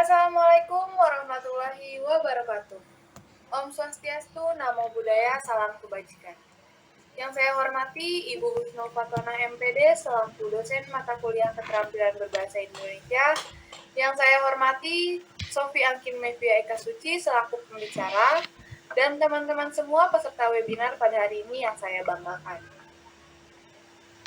Assalamualaikum warahmatullahi wabarakatuh. Om Swastiastu, Namo Buddhaya, Salam Kebajikan. Yang saya hormati Ibu Husnul Fatona MPD selaku dosen mata kuliah keterampilan berbahasa Indonesia. Yang saya hormati Sofi Angkin Mevia Eka Suci selaku pembicara dan teman-teman semua peserta webinar pada hari ini yang saya banggakan.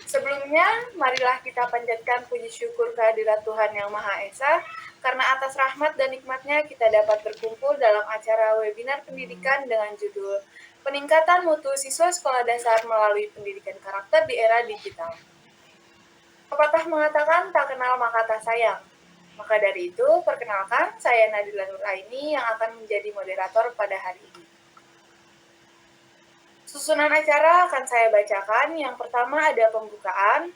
Sebelumnya, marilah kita panjatkan puji syukur kehadirat Tuhan Yang Maha Esa, karena atas rahmat dan nikmatnya kita dapat berkumpul dalam acara webinar pendidikan dengan judul Peningkatan Mutu Siswa Sekolah Dasar Melalui Pendidikan Karakter di Era Digital. Pepatah mengatakan, tak kenal maka tak sayang. Maka dari itu, perkenalkan, saya Nadila Nuraini yang akan menjadi moderator pada hari ini. Susunan acara akan saya bacakan. Yang pertama ada pembukaan,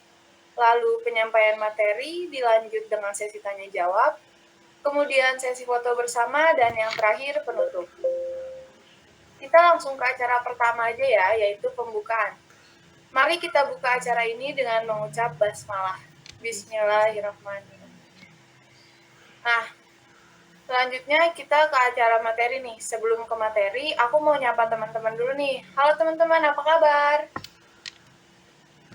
lalu penyampaian materi, dilanjut dengan sesi tanya-jawab, kemudian sesi foto bersama, dan yang terakhir penutup. Kita langsung ke acara pertama aja ya, yaitu pembukaan. Mari kita buka acara ini dengan mengucap basmalah. Bismillahirrahmanirrahim. Nah, selanjutnya kita ke acara materi nih. Sebelum ke materi, aku mau nyapa teman-teman dulu nih. Halo teman-teman, apa kabar?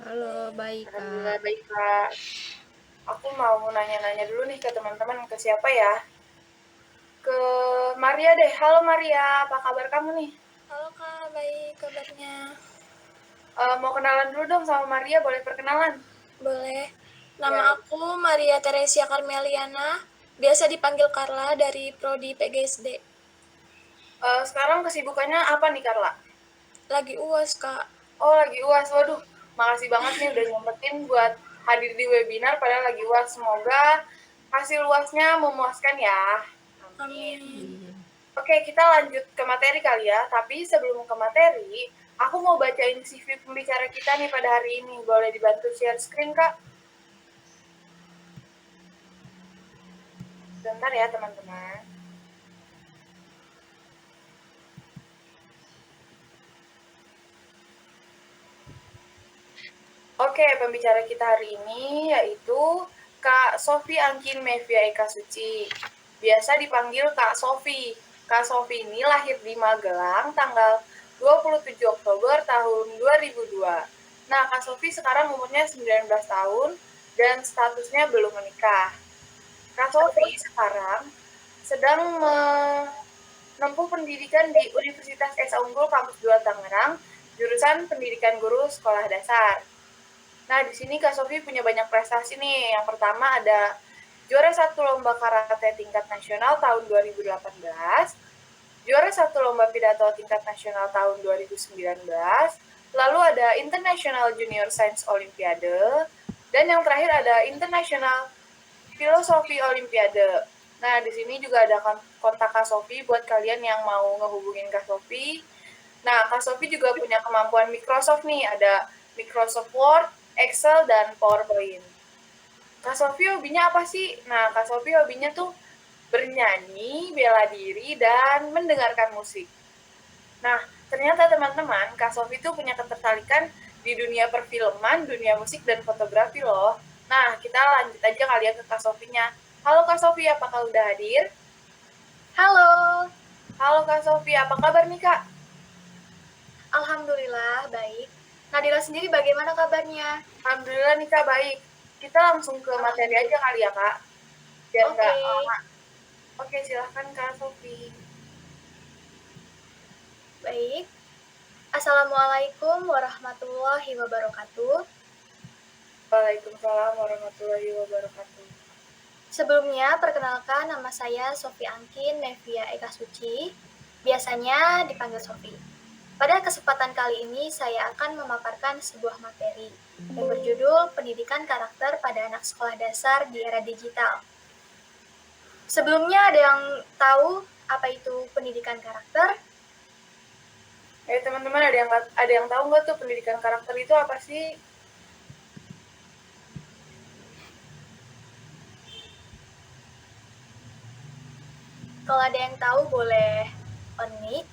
Halo, baik Kak. Alhamdulillah baik Kak. Aku mau nanya-nanya dulu nih ke teman-teman, ke siapa ya? Ke Maria deh. Halo Maria, apa kabar kamu nih? Halo Kak, baik kabarnya. Mau kenalan dulu dong sama Maria, boleh perkenalan? Boleh. Nama aku Maria Teresia Carmeliana, biasa dipanggil Carla dari Prodi PGSD. Sekarang kesibukannya apa nih Carla? Lagi UAS Kak. Oh lagi UAS, waduh makasih banget nih udah nyempetin buat hadir di webinar padahal lagi UAS. Semoga hasil UASnya memuaskan ya. Amin. Oke, kita lanjut ke materi kali ya. Tapi sebelum ke materi, aku mau bacain CV pembicara kita nih pada hari ini. Boleh dibantu share screen, Kak? Bentar ya, teman-teman. Oke, pembicara kita hari ini yaitu Kak Sofi Angkin Mevia Eka Suci. Biasa dipanggil Kak Sofi. Kak Sofi ini lahir di Magelang tanggal 27 Oktober tahun 2002. Nah, Kak Sofi sekarang umurnya 19 tahun dan statusnya belum menikah. Kak Sofi sekarang sedang menempuh pendidikan di Universitas Esa Unggul Kampus 2 Tangerang, jurusan Pendidikan Guru Sekolah Dasar. Nah, di sini Kak Sofi punya banyak prestasi nih. Yang pertama ada juara 1 lomba karate tingkat nasional tahun 2018, juara 1 lomba pidato tingkat nasional tahun 2019, lalu ada International Junior Science Olympiade, dan yang terakhir ada International Filosofi Olimpiade. Nah, di sini juga ada kontak Kak Sofi buat kalian yang mau ngehubungin Kak Sofi. Nah, Kak Sofi juga punya kemampuan Microsoft nih, ada Microsoft Word, Excel, dan PowerPoint. Kak Sofi hobinya apa sih? Nah, Kak Sofi hobinya tuh bernyanyi, bela diri, dan mendengarkan musik. Nah, ternyata teman-teman, Kak Sofi tuh punya ketertarikan di dunia perfilman, dunia musik, dan fotografi loh. Nah, kita lanjut aja kali ya ke Kak Sofinya. Halo Kak Sofi, apakah udah hadir? Halo, Halo Kak Sofi, apa kabar nih Kak? alhamdulillah baik. Nadira sendiri bagaimana kabarnya? Alhamdulillah nih Kak, baik. Kita langsung ke materi aja kali ya Kak, biar nggak lama. Oke, silahkan Kak Sofi. Baik. Assalamualaikum warahmatullahi wabarakatuh. Waalaikumsalam warahmatullahi wabarakatuh. Sebelumnya, perkenalkan nama saya Sofi Angkin Nevia Eka Suci. Biasanya dipanggil Sofi. Pada kesempatan kali ini, saya akan memaparkan sebuah materi yang berjudul Pendidikan Karakter pada Anak Sekolah Dasar di Era Digital. Sebelumnya, ada yang tahu apa itu pendidikan karakter? Teman-teman, ada yang tahu nggak tuh pendidikan karakter itu apa sih? Kalau ada yang tahu boleh on mic.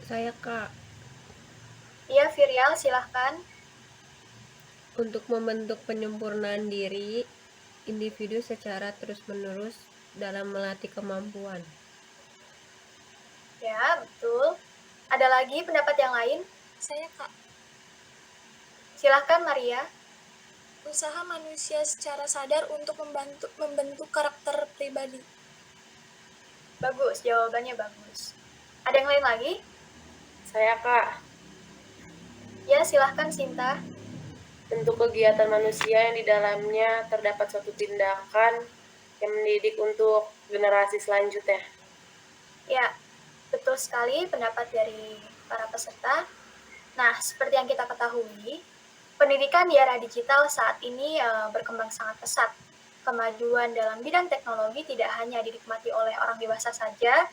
Saya Kak. Iya, Virial, silahkan. Untuk membentuk penyempurnaan diri individu secara terus-menerus dalam melatih kemampuan. Ya, betul. Ada lagi pendapat yang lain? Saya, Kak. Silahkan, Maria. Usaha manusia secara sadar untuk membentuk karakter pribadi. Bagus, jawabannya bagus. Ada yang lain lagi? Saya, Kak. Ya, silahkan, Sinta. Bentuk kegiatan manusia yang di dalamnya terdapat suatu tindakan yang mendidik untuk generasi selanjutnya. Ya, betul sekali pendapat dari para peserta. Nah, seperti yang kita ketahui, pendidikan di era digital saat ini berkembang sangat pesat. Kemajuan dalam bidang teknologi tidak hanya dinikmati oleh orang dewasa saja,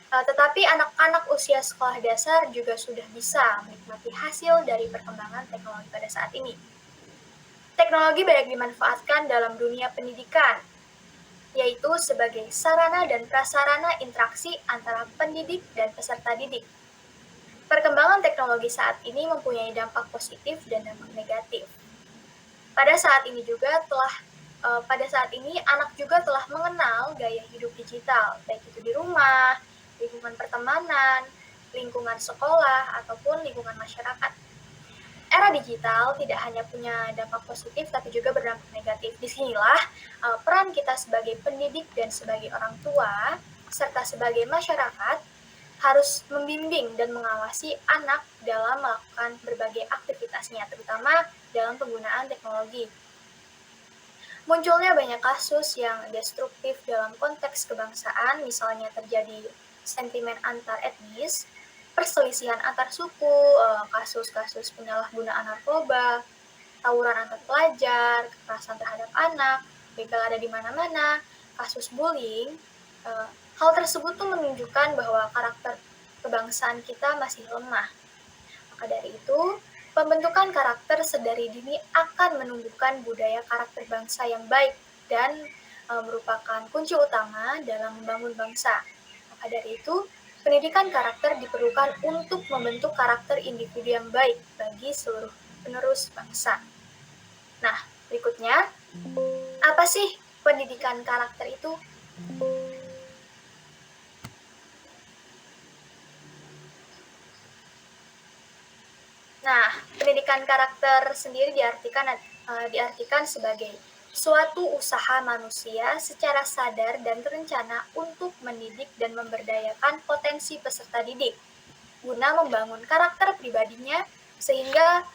tetapi anak-anak usia sekolah dasar juga sudah bisa menikmati hasil dari perkembangan teknologi pada saat ini. Teknologi banyak dimanfaatkan dalam dunia pendidikan, yaitu sebagai sarana dan prasarana interaksi antara pendidik dan peserta didik. Perkembangan teknologi saat ini mempunyai dampak positif dan dampak negatif. Pada saat ini anak juga telah mengenal gaya hidup digital, baik itu di rumah, lingkungan pertemanan, lingkungan sekolah, ataupun lingkungan masyarakat. Era digital tidak hanya punya dampak positif, tapi juga berdampak negatif. Disinilah peran kita sebagai pendidik dan sebagai orang tua, serta sebagai masyarakat, harus membimbing dan mengawasi anak dalam melakukan berbagai aktivitasnya, terutama dalam penggunaan teknologi. Munculnya banyak kasus yang destruktif dalam konteks kebangsaan, misalnya terjadi sentimen antar etnis, perselisihan antar suku, kasus-kasus penyalahgunaan narkoba, tawuran antar pelajar, kekerasan terhadap anak, begal ada di mana-mana, kasus bullying. Hal tersebut tuh menunjukkan bahwa karakter kebangsaan kita masih lemah. Maka dari itu, pembentukan karakter sedari dini akan menumbuhkan budaya karakter bangsa yang baik dan merupakan kunci utama dalam membangun bangsa. Maka dari itu, pendidikan karakter diperlukan untuk membentuk karakter individu yang baik bagi seluruh penerus bangsa. Nah, berikutnya, apa sih pendidikan karakter itu? Nah, pendidikan karakter sendiri diartikan sebagai suatu usaha manusia secara sadar dan terencana untuk mendidik dan memberdayakan potensi peserta didik, guna membangun karakter pribadinya sehingga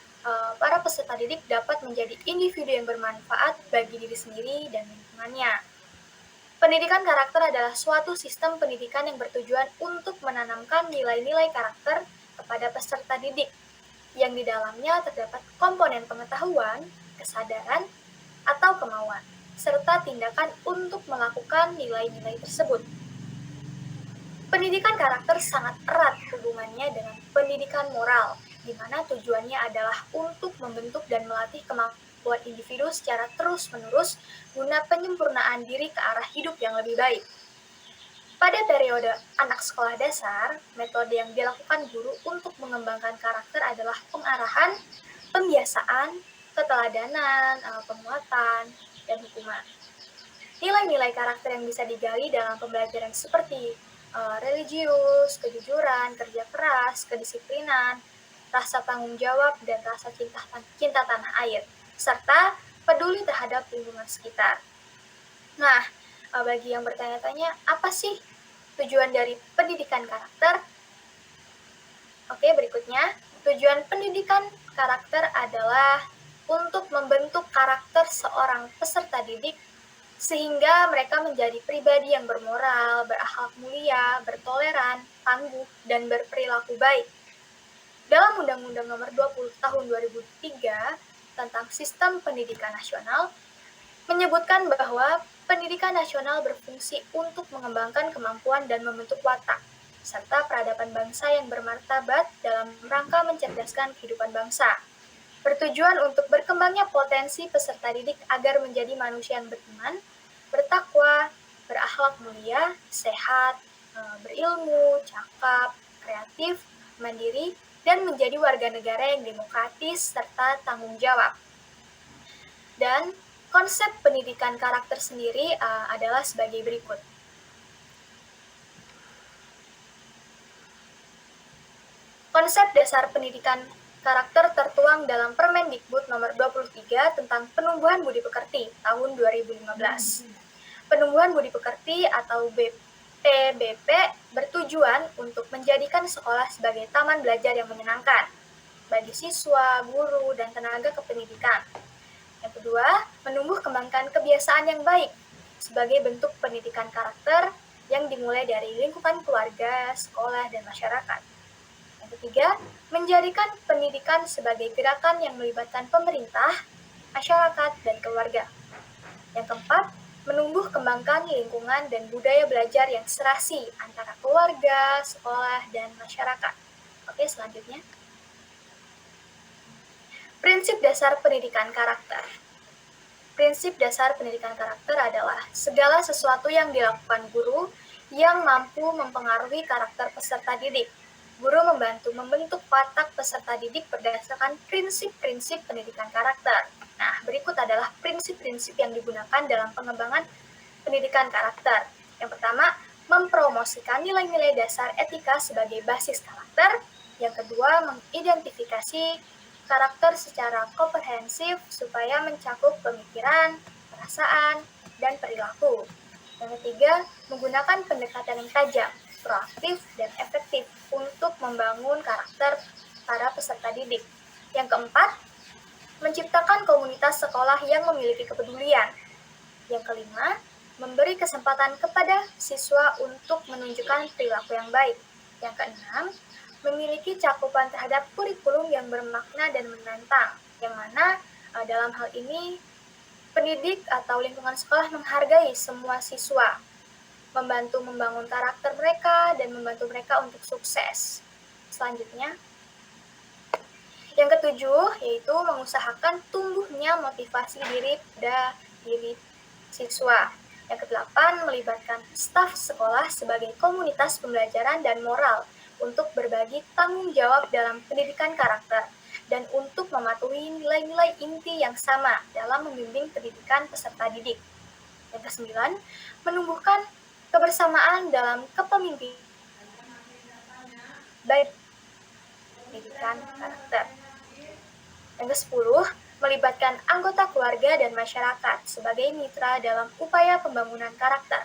para peserta didik dapat menjadi individu yang bermanfaat bagi diri sendiri dan lingkungannya. Pendidikan karakter adalah suatu sistem pendidikan yang bertujuan untuk menanamkan nilai-nilai karakter kepada peserta didik, yang di dalamnya terdapat komponen pengetahuan, kesadaran, atau kemauan, serta tindakan untuk melakukan nilai-nilai tersebut. Pendidikan karakter sangat erat hubungannya dengan pendidikan moral, di mana tujuannya adalah untuk membentuk dan melatih kemampuan individu secara terus-menerus guna penyempurnaan diri ke arah hidup yang lebih baik. Pada periode anak sekolah dasar, metode yang dilakukan guru untuk mengembangkan karakter adalah pengarahan, pembiasaan, keteladanan, penguatan, dan hukuman. Nilai-nilai karakter yang bisa digali dalam pembelajaran seperti religius, kejujuran, kerja keras, kedisiplinan, rasa tanggung jawab, dan rasa cinta tanah air, serta peduli terhadap lingkungan sekitar. Nah, bagi yang bertanya-tanya, apa sih tujuan dari pendidikan karakter? Oke, berikutnya, tujuan pendidikan karakter adalah untuk membentuk karakter seorang peserta didik sehingga mereka menjadi pribadi yang bermoral, berakhlak mulia, bertoleran, tangguh, dan berperilaku baik. Dalam Undang-Undang Nomor 20 Tahun 2003 tentang Sistem Pendidikan Nasional, menyebutkan bahwa pendidikan nasional berfungsi untuk mengembangkan kemampuan dan membentuk watak, serta peradaban bangsa yang bermartabat dalam rangka mencerdaskan kehidupan bangsa. Bertujuan untuk berkembangnya potensi peserta didik agar menjadi manusia yang beriman, bertakwa, berakhlak mulia, sehat, berilmu, cakap, kreatif, mandiri, dan menjadi warga negara yang demokratis serta tanggung jawab. Dan konsep pendidikan karakter sendiri adalah sebagai berikut. Konsep dasar pendidikan karakter tertuang dalam Permendikbud nomor 23 tentang penumbuhan budi pekerti tahun 2015. Penumbuhan budi pekerti atau PBP bertujuan untuk menjadikan sekolah sebagai taman belajar yang menyenangkan bagi siswa, guru, dan tenaga kependidikan. Yang kedua, menumbuh kembangkan kebiasaan yang baik sebagai bentuk pendidikan karakter yang dimulai dari lingkungan keluarga, sekolah, dan masyarakat. Yang ketiga, menjadikan pendidikan sebagai gerakan yang melibatkan pemerintah, masyarakat, dan keluarga. Yang keempat, menumbuh kembangkan lingkungan dan budaya belajar yang serasi antara keluarga, sekolah, dan masyarakat. Oke, selanjutnya. Prinsip dasar pendidikan karakter. Prinsip dasar pendidikan karakter adalah segala sesuatu yang dilakukan guru yang mampu mempengaruhi karakter peserta didik. Guru membantu membentuk watak peserta didik berdasarkan prinsip-prinsip pendidikan karakter. Nah, berikut adalah prinsip-prinsip yang digunakan dalam pengembangan pendidikan karakter. Yang pertama, mempromosikan nilai-nilai dasar etika sebagai basis karakter. Yang kedua, mengidentifikasi karakter secara komprehensif supaya mencakup pemikiran, perasaan, dan perilaku. Yang ketiga, menggunakan pendekatan yang tajam, proaktif, dan efektif untuk membangun karakter para peserta didik. Yang keempat, menciptakan komunitas sekolah yang memiliki kepedulian. Yang kelima, memberi kesempatan kepada siswa untuk menunjukkan perilaku yang baik. Yang keenam, memiliki cakupan terhadap kurikulum yang bermakna dan menantang, yang mana dalam hal ini pendidik atau lingkungan sekolah menghargai semua siswa, membantu membangun karakter mereka dan membantu mereka untuk sukses. Selanjutnya, yang ketujuh yaitu mengusahakan tumbuhnya motivasi diri pada diri siswa. Yang kedelapan, melibatkan staf sekolah sebagai komunitas pembelajaran dan moral untuk berbagi tanggung jawab dalam pendidikan karakter dan untuk mematuhi nilai-nilai inti yang sama dalam membimbing pendidikan peserta didik. Yang kesembilan, menumbuhkan kebersamaan dalam kepemimpinan baik pendidikan karakter. Yang ke-10, melibatkan anggota keluarga dan masyarakat sebagai mitra dalam upaya pembangunan karakter.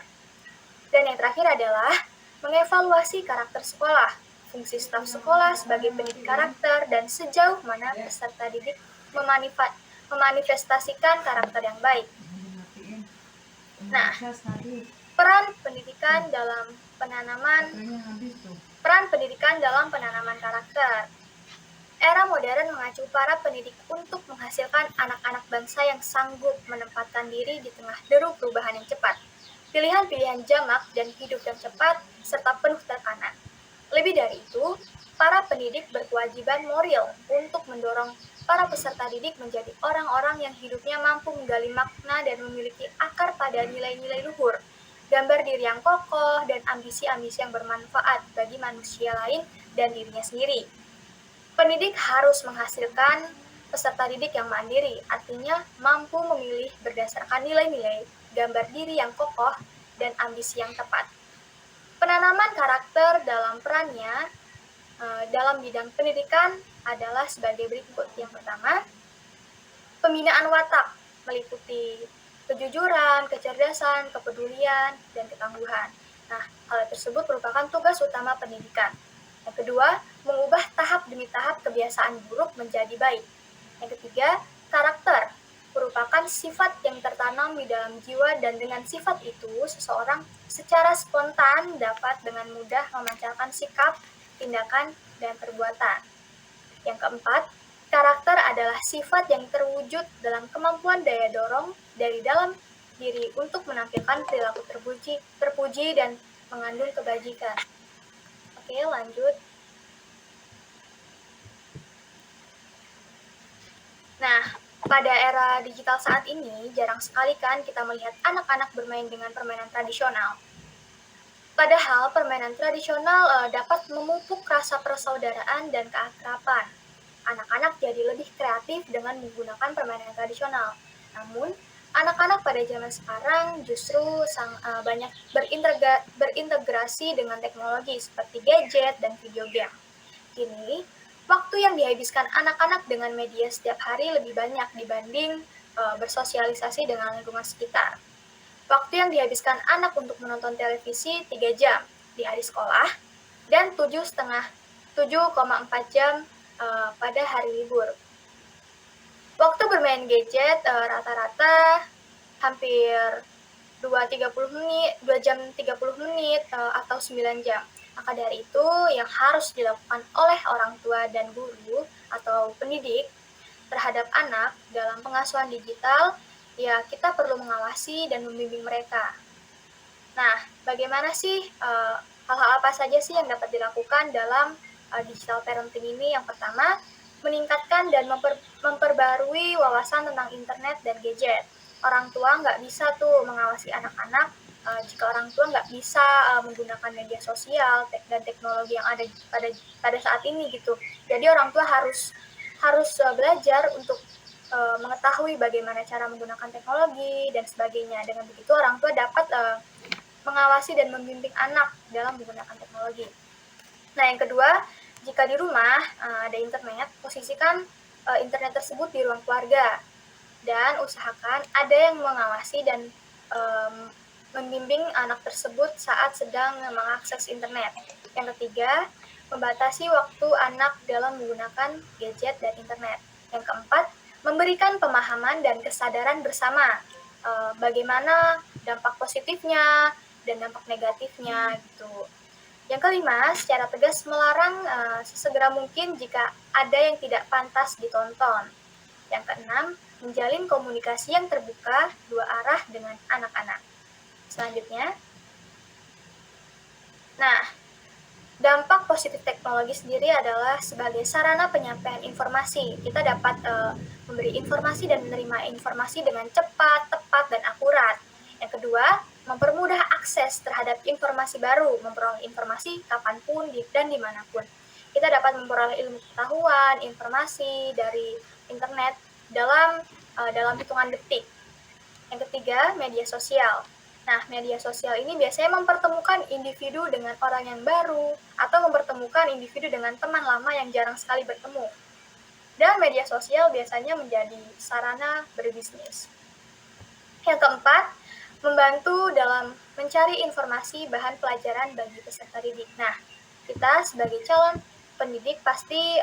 Dan yang terakhir adalah mengevaluasi karakter sekolah, fungsi staf sekolah sebagai pendidik karakter, dan sejauh mana peserta didik memanifestasikan karakter yang baik. Nah, peran pendidikan dalam penanaman karakter. Era modern mengacu para pendidik untuk menghasilkan anak-anak bangsa yang sanggup menempatkan diri di tengah deru perubahan yang cepat, pilihan-pilihan jamak dan hidup yang cepat, serta penuh tekanan. Lebih dari itu, para pendidik berkewajiban moral untuk mendorong para peserta didik menjadi orang-orang yang hidupnya mampu menggali makna dan memiliki akar pada nilai-nilai luhur, gambar diri yang kokoh, dan ambisi-ambisi yang bermanfaat bagi manusia lain dan dirinya sendiri. Pendidik harus menghasilkan peserta didik yang mandiri, artinya mampu memilih berdasarkan nilai-nilai, gambar diri yang kokoh, dan ambisi yang tepat. Penanaman karakter dalam perannya dalam bidang pendidikan adalah sebagai berikut. Yang pertama, pembinaan watak meliputi kejujuran, kecerdasan, kepedulian, dan ketangguhan. Nah, hal tersebut merupakan tugas utama pendidikan. Yang kedua, mengubah tahap demi tahap kebiasaan buruk menjadi baik. Yang ketiga, karakter merupakan sifat yang tertanam di dalam jiwa, dan dengan sifat itu, seseorang secara spontan dapat dengan mudah memancarkan sikap, tindakan, dan perbuatan. Yang keempat, karakter adalah sifat yang terwujud dalam kemampuan daya dorong dari dalam diri untuk menampilkan perilaku terpuji dan mengandung kebajikan. Oke, lanjut. Nah, pada era digital saat ini, jarang sekali kan kita melihat anak-anak bermain dengan permainan tradisional. Padahal permainan tradisional dapat memupuk rasa persaudaraan dan keakraban. Anak-anak jadi lebih kreatif dengan menggunakan permainan tradisional. Namun, anak-anak pada zaman sekarang justru banyak berintegrasi dengan teknologi seperti gadget dan video game. Kini, waktu yang dihabiskan anak-anak dengan media setiap hari lebih banyak dibanding bersosialisasi dengan lingkungan sekitar. Waktu yang dihabiskan anak untuk menonton televisi 3 jam di hari sekolah dan 7,4 jam pada hari libur. Waktu bermain gadget rata-rata hampir 2 jam 30 menit atau 9 jam. Maka dari itu yang harus dilakukan oleh orang tua dan guru atau pendidik terhadap anak dalam pengasuhan digital, ya kita perlu mengawasi dan membimbing mereka. Nah, bagaimana sih hal-hal apa saja sih yang dapat dilakukan dalam digital parenting ini? Yang pertama, meningkatkan dan memperbarui wawasan tentang internet dan gadget. Orang tua nggak bisa tuh mengawasi anak-anak jika orang tua nggak bisa menggunakan media sosial dan teknologi yang ada pada saat ini gitu. Jadi orang tua harus belajar untuk mengetahui bagaimana cara menggunakan teknologi dan sebagainya. Dengan begitu orang tua dapat mengawasi dan membimbing anak dalam menggunakan teknologi. Nah, yang kedua, jika di rumah ada internet, posisikan internet tersebut di ruang keluarga dan usahakan ada yang mengawasi dan membimbing anak tersebut saat sedang mengakses internet. Yang ketiga, membatasi waktu anak dalam menggunakan gadget dan internet. Yang keempat, memberikan pemahaman dan kesadaran bersama bagaimana dampak positifnya dan dampak negatifnya gitu. Yang kelima, secara tegas melarang sesegera mungkin jika ada yang tidak pantas ditonton. Yang keenam, menjalin komunikasi yang terbuka dua arah dengan anak-anak. Selanjutnya, nah, dampak positif teknologi sendiri adalah sebagai sarana penyampaian informasi. Kita dapat memberi informasi dan menerima informasi dengan cepat, tepat, dan akurat. Yang kedua, mempermudah akses terhadap informasi baru, memperoleh informasi kapanpun dan dimanapun. Kita dapat memperoleh ilmu pengetahuan, informasi dari internet dalam hitungan detik. Yang ketiga, media sosial. Nah, media sosial ini biasanya mempertemukan individu dengan orang yang baru atau mempertemukan individu dengan teman lama yang jarang sekali bertemu. Dan media sosial biasanya menjadi sarana berbisnis. Yang keempat, membantu dalam mencari informasi bahan pelajaran bagi peserta didik. Nah, kita sebagai calon pendidik pasti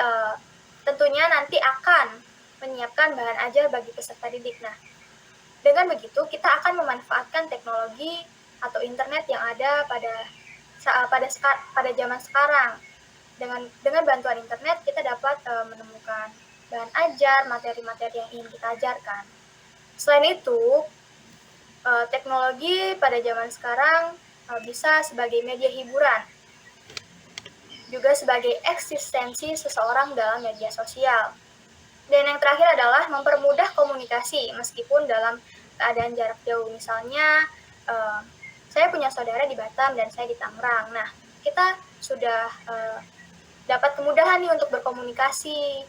tentunya nanti akan menyiapkan bahan ajar bagi peserta didik. Nah, dengan begitu, kita akan memanfaatkan teknologi atau internet yang ada pada zaman sekarang. Dengan bantuan internet, kita dapat menemukan bahan ajar, materi-materi yang ingin kita ajarkan. Selain itu, teknologi pada zaman sekarang bisa sebagai media hiburan, juga sebagai eksistensi seseorang dalam media sosial. Dan yang terakhir adalah mempermudah komunikasi meskipun dalam keadaan jarak jauh. Misalnya, saya punya saudara di Batam dan saya di Tangerang. Nah, kita sudah dapat kemudahan nih untuk berkomunikasi.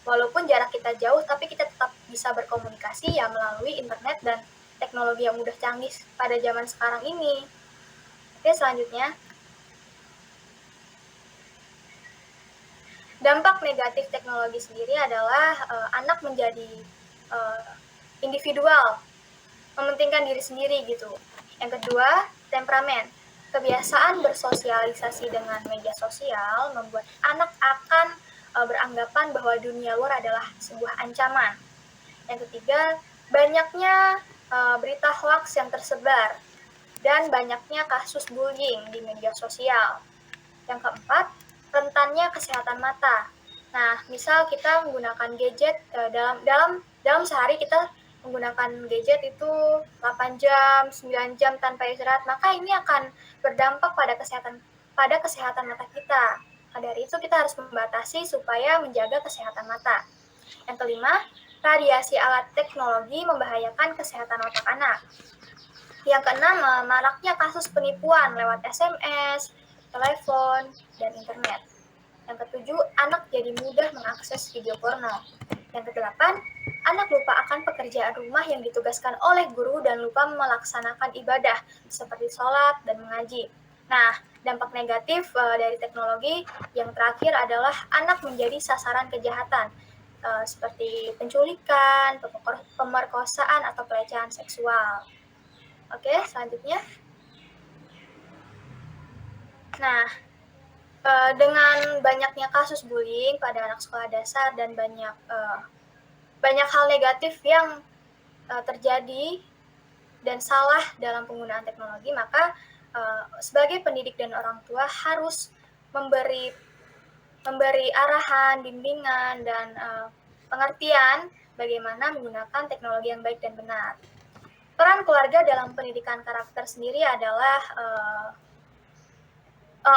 Walaupun jarak kita jauh, tapi kita tetap bisa berkomunikasi ya melalui internet dan teknologi yang mudah canggih pada zaman sekarang ini. Oke, selanjutnya. Dampak negatif teknologi sendiri adalah anak menjadi individual, mementingkan diri sendiri gitu. Yang kedua, temperamen. Kebiasaan bersosialisasi dengan media sosial membuat anak akan beranggapan bahwa dunia luar adalah sebuah ancaman. Yang ketiga, banyaknya berita hoaks yang tersebar dan banyaknya kasus bullying di media sosial. Yang keempat, rentannya kesehatan mata. Nah, misal kita menggunakan gadget dalam sehari kita menggunakan gadget itu 8 jam, 9 jam tanpa istirahat, maka ini akan berdampak pada kesehatan mata kita. Nah, dari itu kita harus membatasi supaya menjaga kesehatan mata. Yang kelima, radiasi alat teknologi membahayakan kesehatan otak anak. Yang keenam, maraknya kasus penipuan lewat SMS, telepon, dan internet. Yang ketujuh, anak jadi mudah mengakses video porno. Yang kedelapan, anak lupa akan pekerjaan rumah yang ditugaskan oleh guru dan lupa melaksanakan ibadah seperti sholat dan mengaji. Nah, dampak negatif dari teknologi yang terakhir adalah anak menjadi sasaran kejahatan seperti penculikan, pemerkosaan, atau pelecehan seksual. Oke, selanjutnya. Nah, dengan banyaknya kasus bullying pada anak sekolah dasar dan banyak hal negatif yang terjadi dan salah dalam penggunaan teknologi, maka sebagai pendidik dan orang tua harus memberi arahan, bimbingan, dan pengertian bagaimana menggunakan teknologi yang baik dan benar. Peran keluarga dalam pendidikan karakter sendiri adalah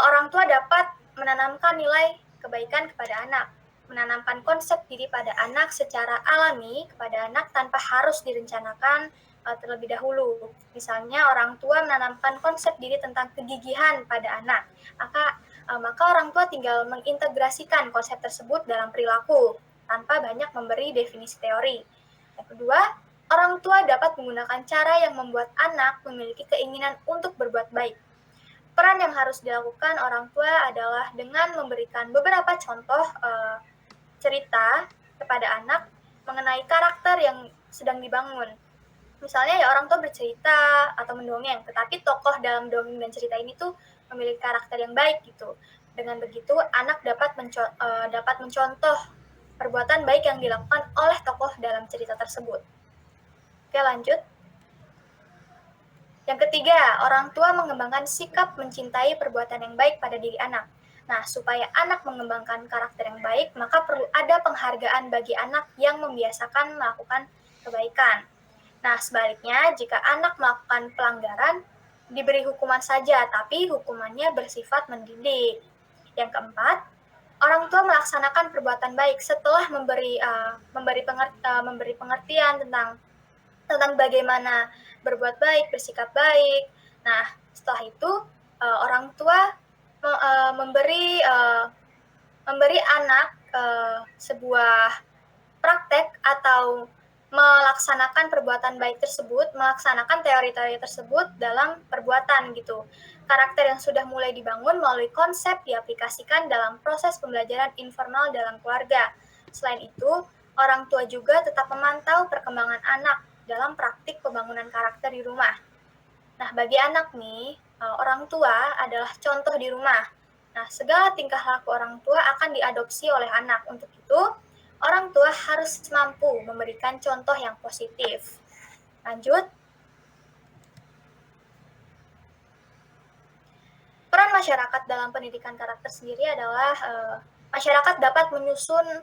orang tua dapat menanamkan nilai kebaikan kepada anak, menanamkan konsep diri pada anak secara alami kepada anak tanpa harus direncanakan terlebih dahulu. Misalnya orang tua menanamkan konsep diri tentang kegigihan pada anak, maka orang tua tinggal mengintegrasikan konsep tersebut dalam perilaku tanpa banyak memberi definisi teori. Yang kedua, orang tua dapat menggunakan cara yang membuat anak memiliki keinginan untuk berbuat baik. Peran yang harus dilakukan orang tua adalah dengan memberikan beberapa contoh cerita kepada anak mengenai karakter yang sedang dibangun. Misalnya ya orang tua bercerita atau mendongeng, tetapi tokoh dalam dongeng dan cerita ini tuh memiliki karakter yang baik gitu. Dengan begitu anak dapat mencontoh perbuatan baik yang dilakukan oleh tokoh dalam cerita tersebut. Oke, lanjut. Yang ketiga, orang tua mengembangkan sikap mencintai perbuatan yang baik pada diri anak. Nah, supaya anak mengembangkan karakter yang baik, maka perlu ada penghargaan bagi anak yang membiasakan melakukan kebaikan. Nah, sebaliknya, jika anak melakukan pelanggaran, diberi hukuman saja, tapi hukumannya bersifat mendidik. Yang keempat, orang tua melaksanakan perbuatan baik setelah memberi pengertian tentang bagaimana berbuat baik, bersikap baik. Nah, setelah itu orang tua memberi anak sebuah praktek atau melaksanakan perbuatan baik tersebut, melaksanakan teori-teori tersebut dalam perbuatan gitu. Karakter yang sudah mulai dibangun melalui konsep diaplikasikan dalam proses pembelajaran informal dalam keluarga. Selain itu, orang tua juga tetap memantau perkembangan anak dalam praktik pembangunan karakter di rumah. Nah, bagi anak nih, orang tua adalah contoh di rumah. Nah, segala tingkah laku orang tua akan diadopsi oleh anak. Untuk itu, orang tua harus mampu memberikan contoh yang positif. Lanjut. Peran masyarakat dalam pendidikan karakter sendiri adalah masyarakat dapat menyusun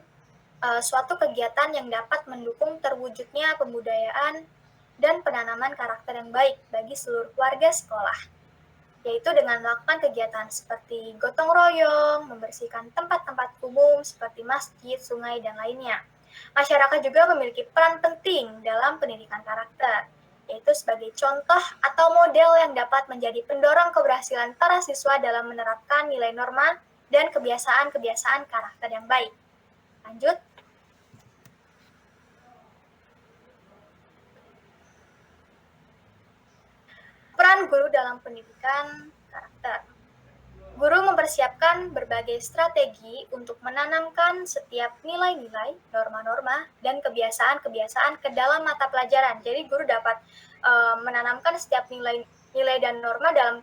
suatu kegiatan yang dapat mendukung terwujudnya pembudayaan dan penanaman karakter yang baik bagi seluruh keluarga sekolah, yaitu dengan melakukan kegiatan seperti gotong royong, membersihkan tempat-tempat umum seperti masjid, sungai, dan lainnya. Masyarakat juga memiliki peran penting dalam pendidikan karakter, yaitu sebagai contoh atau model yang dapat menjadi pendorong keberhasilan para siswa dalam menerapkan nilai norma dan kebiasaan-kebiasaan karakter yang baik. Lanjut. Peran guru dalam pendidikan karakter. Guru mempersiapkan berbagai strategi untuk menanamkan setiap nilai-nilai, norma-norma, dan kebiasaan-kebiasaan ke dalam mata pelajaran. Jadi guru dapat menanamkan setiap nilai dan norma dalam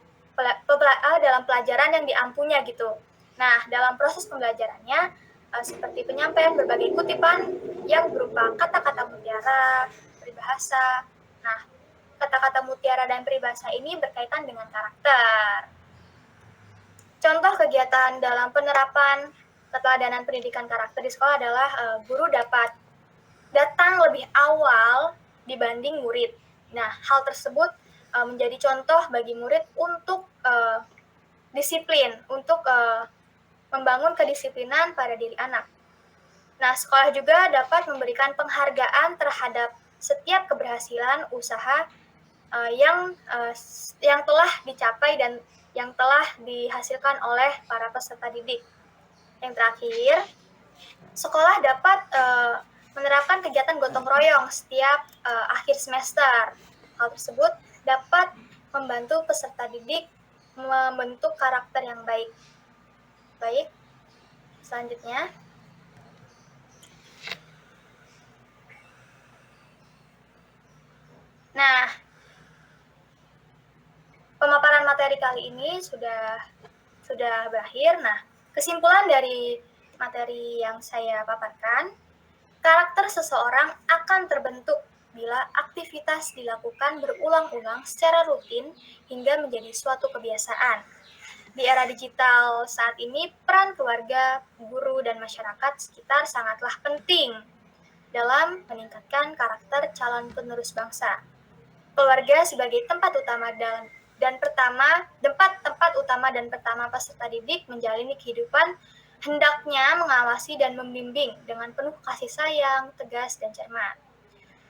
pelajaran yang diampunya gitu. Nah, dalam proses pembelajarannya, seperti penyampaian berbagai kutipan yang berupa kata-kata mutiara, peribahasa. Nah, kata-kata mutiara dan peribahasa ini berkaitan dengan karakter. Contoh kegiatan dalam penerapan keteladanan pendidikan karakter di sekolah adalah guru dapat datang lebih awal dibanding murid. Nah, hal tersebut menjadi contoh bagi murid untuk disiplin, untuk membangun kedisiplinan pada diri anak. Nah, sekolah juga dapat memberikan penghargaan terhadap setiap keberhasilan usaha yang telah dicapai dan yang telah dihasilkan oleh para peserta didik. Yang terakhir, sekolah dapat menerapkan kegiatan gotong royong setiap akhir semester. Hal tersebut dapat membantu peserta didik membentuk karakter yang baik. Baik, selanjutnya. Nah, pemaparan materi kali ini sudah berakhir. Nah, kesimpulan dari materi yang saya paparkan, karakter seseorang akan terbentuk bila aktivitas dilakukan berulang-ulang secara rutin hingga menjadi suatu kebiasaan. Di era digital saat ini, peran keluarga, guru, dan masyarakat sekitar sangatlah penting dalam meningkatkan karakter calon penerus bangsa. Keluarga sebagai tempat utama dan pertama peserta didik menjalani kehidupan hendaknya mengawasi dan membimbing dengan penuh kasih sayang, tegas, dan cermat.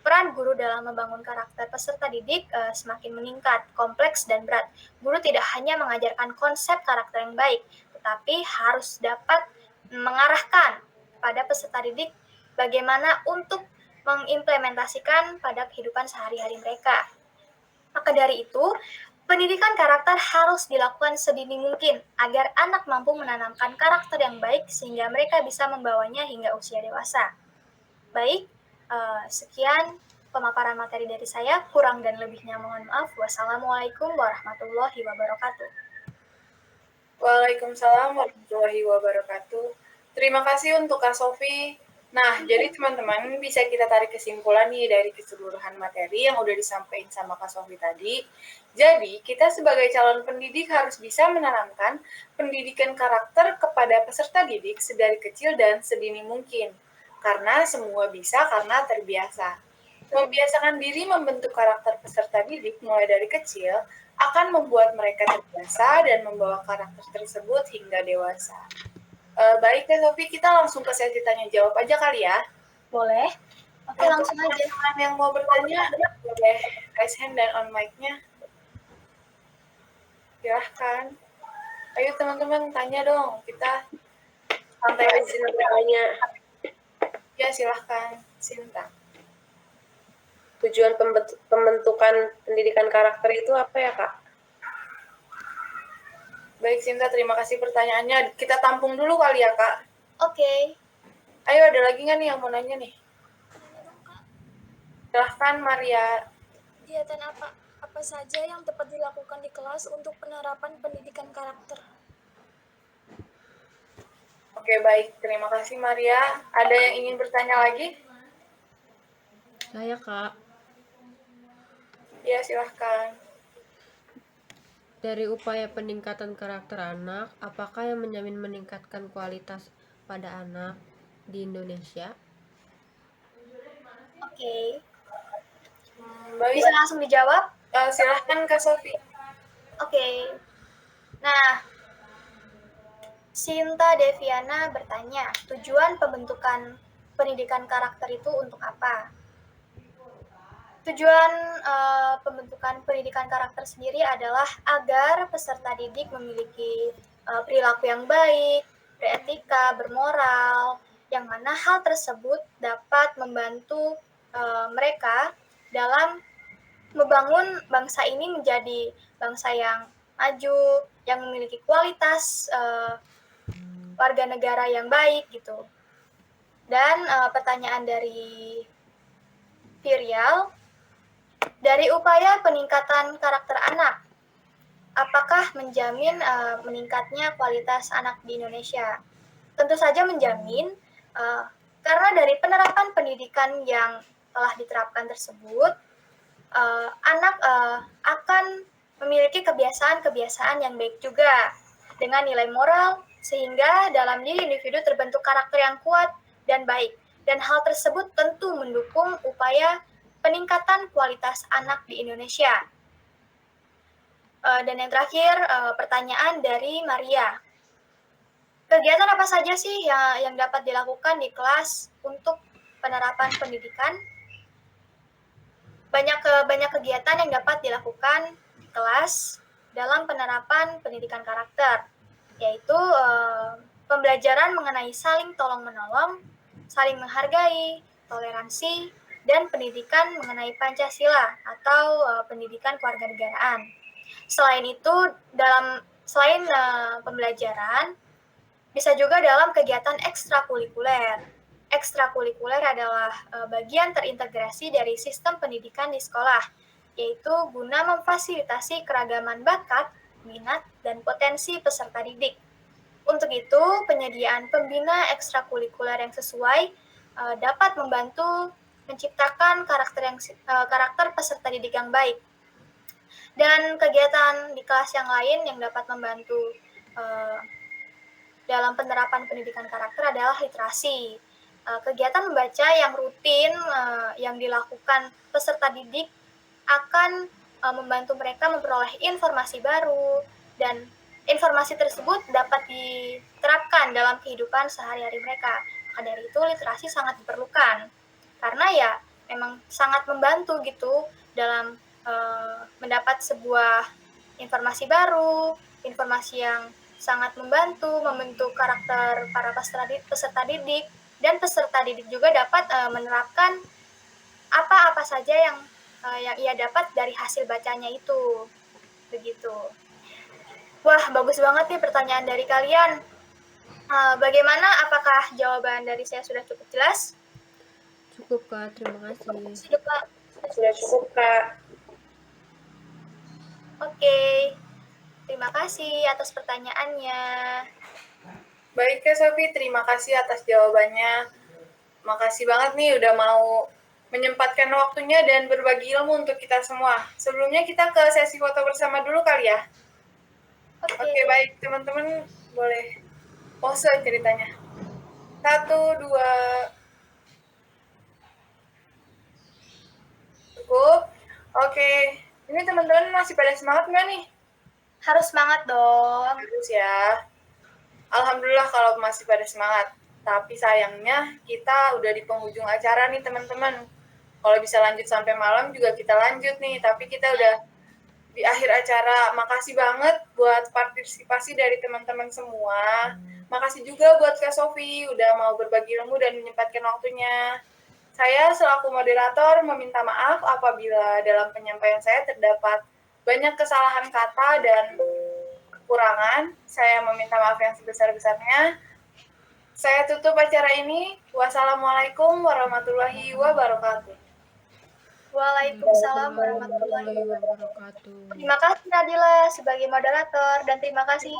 Peran guru dalam membangun karakter peserta didik semakin meningkat, kompleks, dan berat. Guru tidak hanya mengajarkan konsep karakter yang baik, tetapi harus dapat mengarahkan pada peserta didik bagaimana untuk mengimplementasikan pada kehidupan sehari-hari mereka. Maka dari itu, pendidikan karakter harus dilakukan sedini mungkin agar anak mampu menanamkan karakter yang baik sehingga mereka bisa membawanya hingga usia dewasa. Baik, sekian pemaparan materi dari saya. Kurang dan lebihnya mohon maaf. Wassalamualaikum warahmatullahi wabarakatuh. Waalaikumsalam warahmatullahi wabarakatuh. Terima kasih untuk Kak Sofi. Nah, jadi teman-teman bisa kita tarik kesimpulan nih dari keseluruhan materi yang udah disampaikan sama Kak Sofi tadi. Jadi, kita sebagai calon pendidik harus bisa menanamkan pendidikan karakter kepada peserta didik sedari kecil dan sedini mungkin. Karena semua bisa karena terbiasa. Membiasakan diri membentuk karakter peserta didik mulai dari kecil akan membuat mereka terbiasa dan membawa karakter tersebut hingga dewasa. Baik ya Sofi, kita langsung ke sesi tanya jawab aja kali ya. Boleh? Oke, langsung aja. Teman-teman yang mau bertanya, boleh raise hand dan on mic-nya. Silahkan. Ayo teman-teman, tanya dong. Kita santai aja bertanya. Ya, silahkan. Sinta. Tujuan pembentukan pendidikan karakter itu apa ya, Kak? Baik, Sinta, terima kasih pertanyaannya. Kita tampung dulu kali ya, Kak. Oke. Ayo, ada lagi nggak nih yang mau nanya nih? Silahkan, Maria. Kegiatan apa saja yang dapat dilakukan di kelas untuk penerapan pendidikan karakter? Oke, baik. Terima kasih, Maria. Ada yang ingin bertanya lagi? Saya, Kak. Ya, silahkan. Dari upaya peningkatan karakter anak, apakah yang menjamin meningkatkan kualitas pada anak di Indonesia? Oke. Baik. Bisa langsung dijawab? Silahkan, Kak Sofi. Oke. Nah, Sinta Deviana bertanya, tujuan pembentukan pendidikan karakter itu untuk apa? Tujuan pembentukan pendidikan karakter sendiri adalah agar peserta didik memiliki perilaku yang baik, beretika, bermoral, yang mana hal tersebut dapat membantu mereka dalam membangun bangsa ini menjadi bangsa yang maju, yang memiliki kualitas warga negara yang baik gitu. Dan pertanyaan dari Virial, dari upaya peningkatan karakter anak, apakah menjamin meningkatnya kualitas anak di Indonesia? Tentu saja menjamin, karena dari penerapan pendidikan yang telah diterapkan tersebut, anak akan memiliki kebiasaan-kebiasaan yang baik juga dengan nilai moral, sehingga dalam diri individu terbentuk karakter yang kuat dan baik. Dan hal tersebut tentu mendukung upaya peningkatan kualitas anak di Indonesia. Dan yang terakhir, pertanyaan dari Maria. Kegiatan apa saja sih yang dapat dilakukan di kelas untuk penerapan pendidikan? banyak kegiatan yang dapat dilakukan di kelas dalam penerapan pendidikan karakter, yaitu pembelajaran mengenai saling tolong-menolong, saling menghargai, toleransi, dan pendidikan mengenai Pancasila atau pendidikan kewarganegaraan. Selain itu, selain pembelajaran, bisa juga dalam kegiatan ekstrakurikuler. Ekstrakurikuler adalah bagian terintegrasi dari sistem pendidikan di sekolah, yaitu guna memfasilitasi keragaman bakat, minat, dan potensi peserta didik. Untuk itu, penyediaan pembina ekstrakurikuler yang sesuai dapat membantu menciptakan karakter peserta didik yang baik. Dan kegiatan di kelas yang lain yang dapat membantu dalam penerapan pendidikan karakter adalah literasi. Kegiatan membaca yang rutin yang dilakukan peserta didik akan membantu mereka memperoleh informasi baru, dan informasi tersebut dapat diterapkan dalam kehidupan sehari-hari mereka. Maka dari itu literasi sangat diperlukan, karena ya memang sangat membantu gitu dalam mendapat sebuah informasi baru, informasi yang sangat membantu membentuk karakter para peserta didik, dan peserta didik juga dapat menerapkan apa-apa saja yang ia dapat dari hasil bacanya itu. Begitu. Wah, bagus banget nih pertanyaan dari kalian. Bagaimana? Apakah jawaban dari saya sudah cukup jelas? Cukup, Kak. Terima kasih. Sudah, Kak. Sudah cukup, Kak. Oke. Terima kasih atas pertanyaannya. Baik, Kak Sofi. Terima kasih atas jawabannya. Makasih banget nih udah mau menyempatkan waktunya dan berbagi ilmu untuk kita semua. Sebelumnya kita ke sesi foto bersama dulu kali ya. Oke, baik. Teman-teman boleh pose ceritanya. 1, 2. Cukup. Oke. Ini teman-teman masih pada semangat nggak nih? Harus semangat dong. Harus ya. Alhamdulillah kalau masih pada semangat. Tapi sayangnya kita udah di penghujung acara nih teman-teman. Kalau bisa lanjut sampai malam juga kita lanjut nih. Tapi kita udah di akhir acara. Makasih banget buat partisipasi dari teman-teman semua. Makasih juga buat Kak Sofi udah mau berbagi ilmu dan menyempatkan waktunya. Saya selaku moderator meminta maaf apabila dalam penyampaian saya terdapat banyak kesalahan kata dan kekurangan. Saya meminta maaf yang sebesar-besarnya. Saya tutup acara ini. Wassalamualaikum warahmatullahi wabarakatuh. Waalaikumsalam warahmatullahi wabarakatuh. wabarakatuh. Terima kasih Nadila sebagai moderator, dan terima kasih